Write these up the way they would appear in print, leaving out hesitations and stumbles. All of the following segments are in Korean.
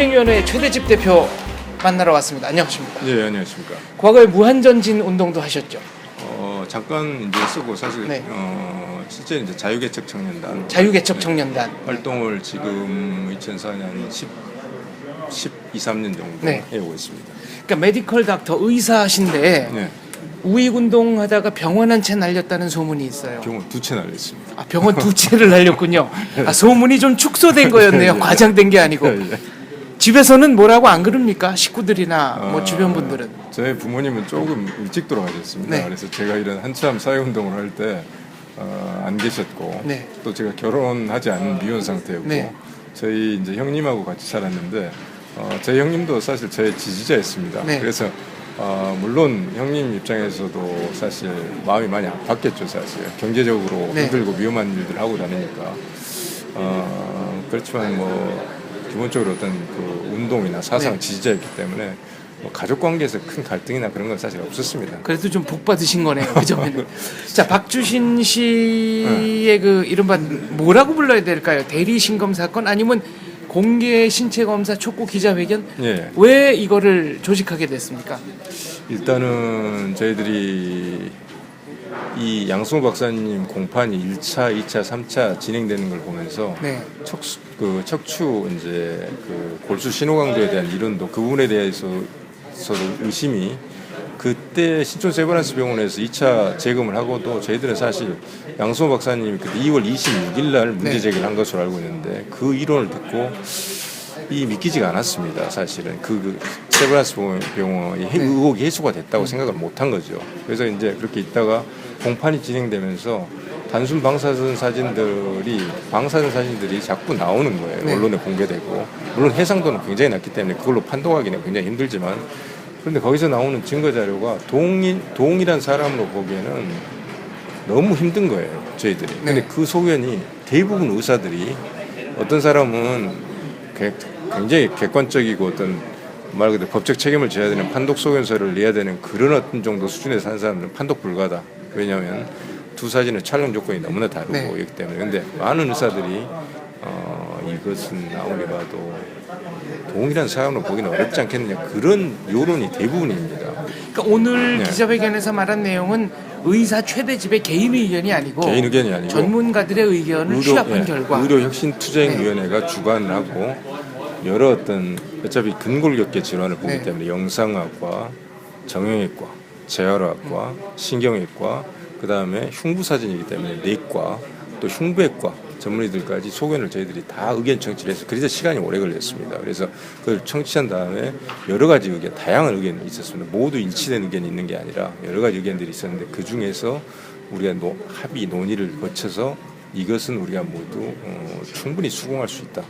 민주행위원회 최대집 대표 만나러 왔습니다. 안녕하십니까? 네, 안녕하십니까. 과거에 무한전진 운동도 하셨죠? 잠깐 이제 쓰고 사실 네. 실제 이제 자유개척 청년단 자유개척청년단 활동을 지금 2004년 12, 13년 정도 네. 해오고 있습니다. 그러니까 메디컬 닥터 의사신데 네, 우익 운동하다가 병원 한 채 날렸다는 소문이 있어요. 병원 2채 날렸습니다. 아, 병원 2채를 날렸군요. 아, 소문이 좀 축소된 거였네요. 과장된 게 아니고. 예. 집에서는 뭐라고 안 그럽니까? 식구들이나 뭐 주변 분들은. 저희 부모님은 조금 일찍 돌아가셨습니다. 네. 그래서 제가 이런 한참 사회운동을 할 때 안 계셨고 네. 또 제가 결혼하지 않은 미혼 상태였고 네. 저희 이제 형님하고 같이 살았는데 저희 형님도 사실 저의 지지자였습니다. 네. 그래서 물론 형님 입장에서도 사실 마음이 많이 아팠겠죠. 사실 경제적으로 네. 힘들고 위험한 일들 하고 다니니까 그렇지만 뭐 기본적으로 어떤 그 운동이나 사상 네. 지지자였기 때문에 뭐 가족 관계에서 큰 갈등이나 그런 건 사실 없었습니다. 그래도 좀 복 받으신 거네요. 그죠? 자, 박주신 씨의 그 이른바 뭐라고 불러야 될까요? 대리 신검 사건 아니면 공개 신체 검사 촉구 기자회견? 예. 왜 이거를 조직하게 됐습니까? 일단은 저희들이 이 양승호 박사님 공판이 1차, 2차, 3차 진행되는 걸 보면서 네. 척추 이제 그 골수 신호 강도에 대한 이론도 그 부분에 대해서도 의심이 그때 신촌 세브란스 병원에서 2차 재검을 하고도 저희들은 사실 양승호 박사님이 그때 2월 26일 날 문제 네. 제기를 한 것으로 알고 있는데 그 이론을 듣고 이 믿기지가 않았습니다. 사실은 그 세브란스 병원이 네. 의혹이 해소가 됐다고 생각을 못한 거죠. 그래서 이제 그렇게 있다가 공판이 진행되면서 단순 방사선 사진들이 자꾸 나오는 거예요. 네. 언론에 공개되고 물론 해상도는 굉장히 낮기 때문에 그걸로 판독하기는 굉장히 힘들지만 그런데 거기서 나오는 증거 자료가 동일한 사람으로 보기에는 너무 힘든 거예요. 저희들이. 근데 네. 그 소견이 대부분 의사들이 어떤 사람은 굉장히 객관적이고 어떤 말 그대로 법적 책임을 져야 되는 판독 소견서를 내야 되는 그런 어떤 정도 수준에서 한 사람들은 판독 불가다. 왜냐하면 두 사진의 촬영 조건이 너무나 다르고 네. 있기 때문에. 근데 많은 의사들이 이것은 아무리 봐도 동일한 사람으로 보기는 어렵지 않겠느냐 그런 여론이 대부분입니다. 그러니까 오늘 네. 기자회견에서 말한 내용은 의사 최대집의 개인 의견이 아니고 개인 의견이 아니고 전문가들의 의견을 취합한 결과 의료혁신투쟁위원회가 주관을 하고 여러 어떤 어차피 근골격계 질환을 보기 네. 때문에 영상학과, 정형외과, 재활학과, 신경외과, 그 다음에 흉부사진이기 때문에 내과, 또 흉부외과 전문의들까지 소견을 저희들이 다 의견 청취를 해서 그래서 시간이 오래 걸렸습니다. 그래서 그걸 청취한 다음에 여러 가지 의견, 다양한 의견이 있었습니다. 모두 일치된 의견이 있는 게 아니라 여러 가지 의견들이 있었는데 그 중에서 우리가 합의 논의를 거쳐서 이것은 우리가 모두 충분히 수긍할 수 있다.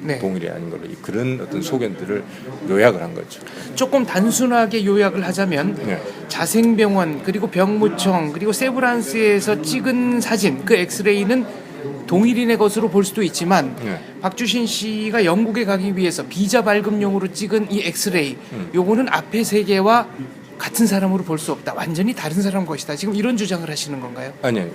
네. 동일이 아닌 걸로 그런 어떤 소견들을 요약을 한 거죠. 조금 단순하게 요약을 하자면 네. 자생병원 그리고 병무청 그리고 세브란스에서 찍은 사진 그 엑스레이는 동일인의 것으로 볼 수도 있지만 네. 박주신 씨가 영국에 가기 위해서 비자 발급용으로 찍은 이 엑스레이 요거는 앞에 세 개와 같은 사람으로 볼 수 없다. 완전히 다른 사람 것이다. 지금 이런 주장을 하시는 건가요? 아니요.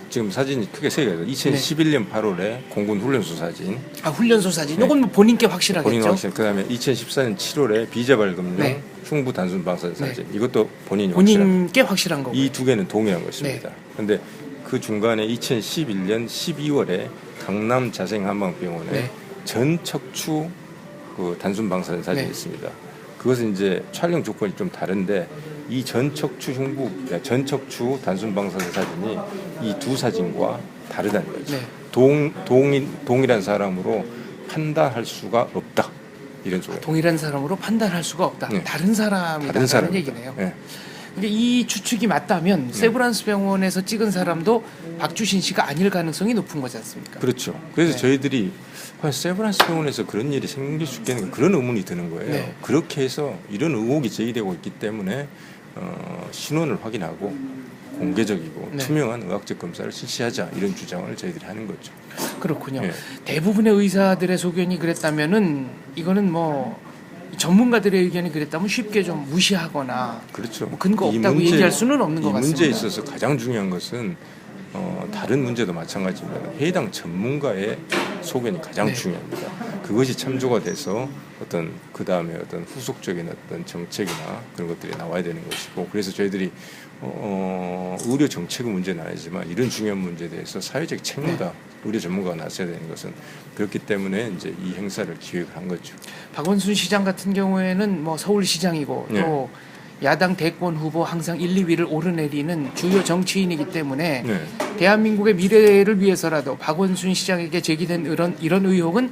지금 사진이 크게 세 개예요. 2011년 8월에 공군 훈련소 사진. 아, 훈련소 사진. 네. 이건 뭐 본인께 확실하겠죠? 본인 확실. 그다음에 2014년 7월에 비자 발급용 네. 흉부 단순 방사선 사진. 이것도 본인이 본인께 확실한 거고. 이 두 개는 동일한 것입니다. 그런데 그 중간에 2011년 12월에 강남 자생한방병원에 네. 전 척추 그 단순 방사선 사진이 네. 있습니다. 그것은 이제 촬영 조건이 좀 다른데 이 전 척추 단순 방사선 사진이 이 두 사진과 다르다는 거죠. 네. 동일한 사람으로 판단할 수가 없다. 이런 소리. 동일한 사람으로 판단할 수가 없다. 네. 다른 사람이라는 얘기네요. 네. 근데 이 추측이 맞다면 세브란스 병원에서 찍은 사람도 박주신 씨가 아닐 가능성이 높은 거지 않습니까? 그렇죠. 그래서 네. 저희들이 세브란스 병원에서 그런 일이 생길 수 있겠는가 그런 의문이 드는 거예요. 네. 그렇게 해서 이런 의혹이 제기되고 있기 때문에 신원을 확인하고 공개적이고 네. 투명한 의학적 검사를 실시하자 이런 주장을 저희들이 하는 거죠. 그렇군요. 네. 대부분의 의사들의 소견이 그랬다면은 이거는 뭐 전문가들의 의견이 그랬다면 쉽게 좀 무시하거나 그렇죠. 뭐 근거 없다고 얘기할 수는 없는 것 이 같습니다. 문제에 있어서 가장 중요한 것은 다른 문제도 마찬가지입니다. 해당 전문가의 소견이 가장 네. 중요합니다. 그것이 참조가 돼서 어떤 그 다음에 어떤 후속적인 어떤 정책이나 그런 것들이 나와야 되는 것이고, 그래서 저희들이 의료 정책의 문제는 아니지만 이런 중요한 문제에 대해서 사회적 책무다. 의료 전문가가 나서야 되는 것은 그렇기 때문에 이제 이 행사를 기획을 한 거죠. 박원순 시장 같은 경우에는 뭐 서울시장이고 네. 또 야당 대권 후보 항상 1, 2위를 오르내리는 주요 정치인이기 때문에 네. 대한민국의 미래를 위해서라도 박원순 시장에게 제기된 이런 의혹은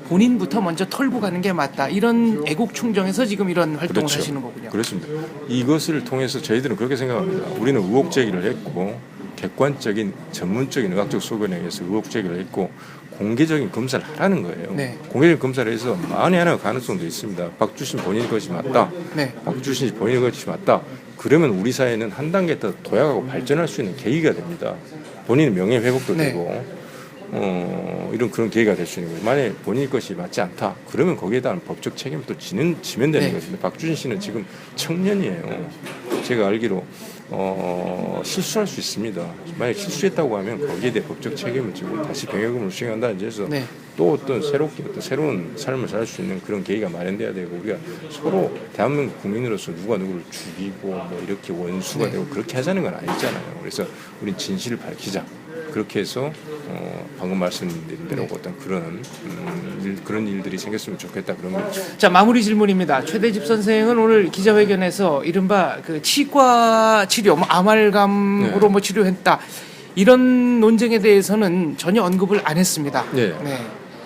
본인부터 먼저 털고 가는 게 맞다. 이런 애국 충정에서 지금 이런 활동을 그렇죠. 하시는 거군요. 그렇습니다. 이것을 통해서 저희들은 그렇게 생각합니다. 우리는 의혹 제기를 했고 객관적인 전문적인 의학적 소견에 의해서 의혹 제기를 했고 공개적인 검사를 하라는 거예요. 네. 공개적인 검사를 해서 만에 하나 가능성도 있습니다. 박주신 본인 것이 맞다. 네. 박주신이 본인 것이 맞다. 그러면 우리 사회는 한 단계 더 도약하고 발전할 수 있는 계기가 됩니다. 본인의 명예 회복도 네. 되고 이런 그런 기회가 될 수 있는 거예요. 만약에 본인 것이 맞지 않다. 그러면 거기에 대한 법적 책임을 또 지면 되는 네. 것입니다. 박주신 씨는 지금 청년이에요. 제가 알기로 실수할 수 있습니다. 만약 실수했다고 하면 거기에 대해 법적 책임을 지고 다시 병역금을 수행한다 이제 해서 네. 또 어떤 새로운 삶을 살 수 있는 그런 계기가 마련돼야 되고, 우리가 서로 대한민국 국민으로서 누가 누구를 죽이고 뭐 이렇게 원수가 네. 되고 그렇게 하자는 건 아니잖아요. 그래서 우린 진실을 밝히자. 그렇게 해서 방금 말씀드린 대로 어떤 그런 일들이 생겼으면 좋겠다 그런 거죠. 자, 마무리 질문입니다. 최대집 선생은 오늘 기자회견에서 이른바 그 치과 치료, 뭐 아말감으로 네. 뭐 치료했다. 이런 논쟁에 대해서는 전혀 언급을 안 했습니다. 네.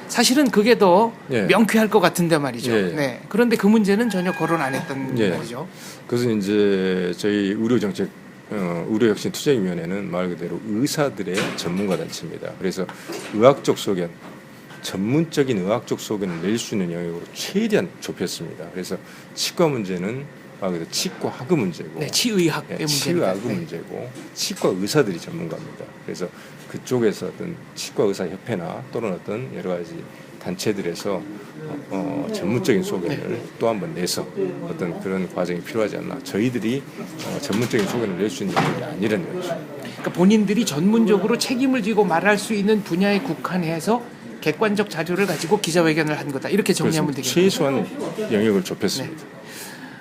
사실은 그게 더 네. 명쾌할 것 같은데 말이죠. 네. 네. 그런데 그 문제는 전혀 거론 안 했던 네. 말이죠. 그래서 이제 저희 의료혁신투쟁위원회는 말 그대로 의사들의 전문가 단체입니다. 그래서 의학적 소견, 전문적인 의학적 소견을 낼 수 있는 영역으로 최대한 좁혔습니다. 그래서 치과 문제는 말 그대로 치과학의 문제고, 네, 치의학의 문제입니다. 치의학의 네. 문제고, 치과 의사들이 전문가입니다. 그래서 그쪽에서 어떤 치과 의사 협회나 또는 어떤 여러 가지 단체들에서 전문적인 소견을 또 한 번 내서 어떤 그런 과정이 필요하지 않나. 저희들이 전문적인 소견을 낼 수 있는 영역이 아니라는 거죠. 그러니까 본인들이 전문적으로 책임을 지고 말할 수 있는 분야에 국한해서 객관적 자료를 가지고 기자회견을 한 거다. 이렇게 정리하면 그래서 되겠네요. 최소한 영역을 좁혔습니다.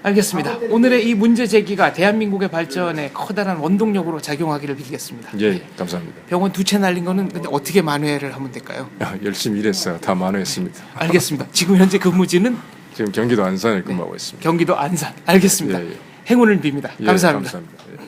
알겠습니다. 오늘의 이 문제 제기가 대한민국의 발전에 커다란 원동력으로 작용하기를 빌겠습니다. 예, 감사합니다. 병원 2채 날린 거는 근데 어떻게 만회를 하면 될까요? 열심히 일해서 다 만회했습니다. 알겠습니다. 지금 현재 근무지는 지금 경기도 안산에 근무하고 있습니다. 경기도 안산. 알겠습니다. 예, 예. 행운을 빕니다. 예, 감사합니다. 감사합니다. 예.